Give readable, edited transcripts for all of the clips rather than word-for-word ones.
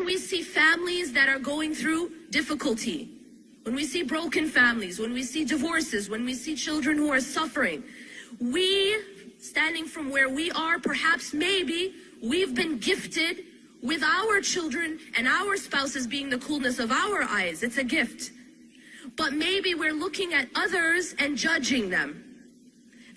we see families that are going through difficulty, when we see broken families, when we see divorces, when we see children who are suffering, we, standing from where we are, perhaps maybe we've been gifted with our children and our spouses being the coolness of our eyes. It's a gift. But maybe we're looking at others and judging them.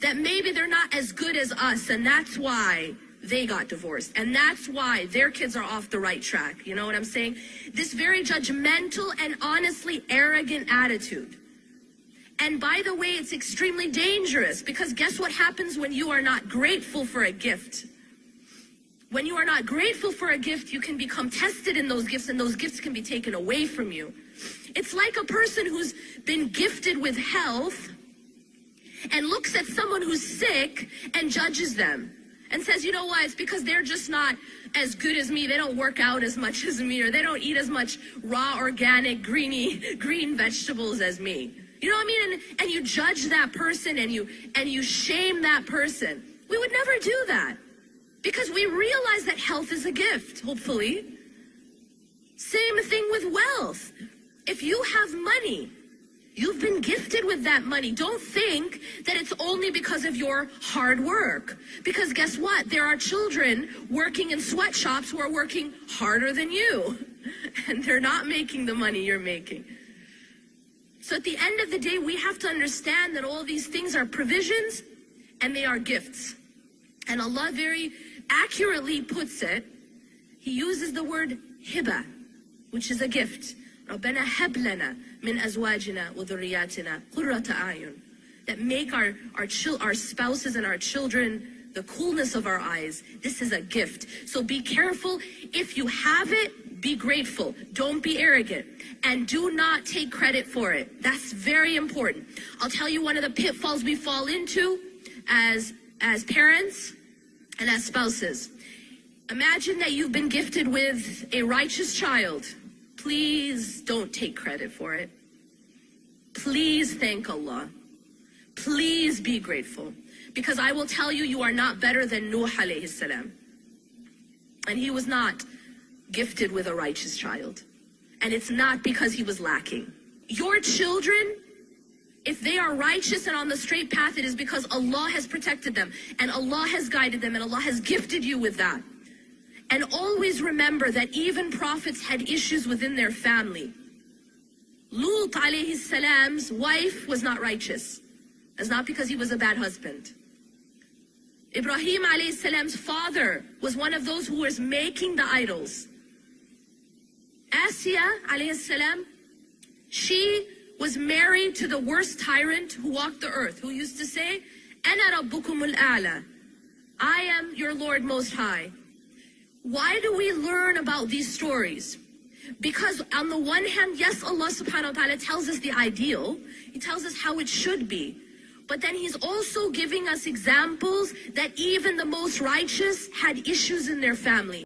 That maybe they're not as good as us, and that's why they got divorced. And that's why their kids are off the right track. You know what I'm saying? This very judgmental and honestly arrogant attitude. And by the way, it's extremely dangerous, because guess what happens when you are not grateful for a gift? When you are not grateful for a gift, you can become tested in those gifts, and those gifts can be taken away from you. It's like a person who's been gifted with health and looks at someone who's sick and judges them and says, you know what, it's because they're just not as good as me. They don't work out as much as me, or they don't eat as much raw, organic, green vegetables as me. You know what I mean? And you judge that person, and you shame that person. We would never do that, because we realize that health is a gift, hopefully. Same thing with wealth. If you have money, you've been gifted with that money. Don't think that it's only because of your hard work. Because guess what? There are children working in sweatshops who are working harder than you. And they're not making the money you're making. So at the end of the day, we have to understand that all these things are provisions and they are gifts. And Allah very accurately puts it. He uses the word hiba, which is a gift. رَبَّنَا هَبْ لَنَا مِنْ أَزْوَاجِنَا وَذُرِّيَّاتِنَا قُرَّةَ أَعْيُنٍ. That make our spouses and our children the coolness of our eyes. This is a gift. So be careful. If you have it, be grateful. Don't be arrogant. And do not take credit for it. That's very important. I'll tell you one of the pitfalls we fall into as parents and as spouses. Imagine that you've been gifted with a righteous child. Please don't take credit for it. Please thank Allah. Please be grateful. Because I will tell you, you are not better than Nuh alayhi salam. And he was not gifted with a righteous child. And it's not because he was lacking. Your children, if they are righteous and on the straight path, it is because Allah has protected them. And Allah has guided them. And Allah has gifted you with that. And always remember that even prophets had issues within their family. Lut alayhi salam's wife was not righteous. That's not because he was a bad husband. Ibrahim alayhi salam's father was one of those who was making the idols. Asya alayhi salam, she was married to the worst tyrant who walked the earth, who used to say, Ana rabbukumul a'la. I am your Lord Most High. Why do we learn about these stories? Because on the one hand, yes, Allah subhanahu wa ta'ala tells us the ideal. He tells us how it should be. But then He's also giving us examples that even the most righteous had issues in their family.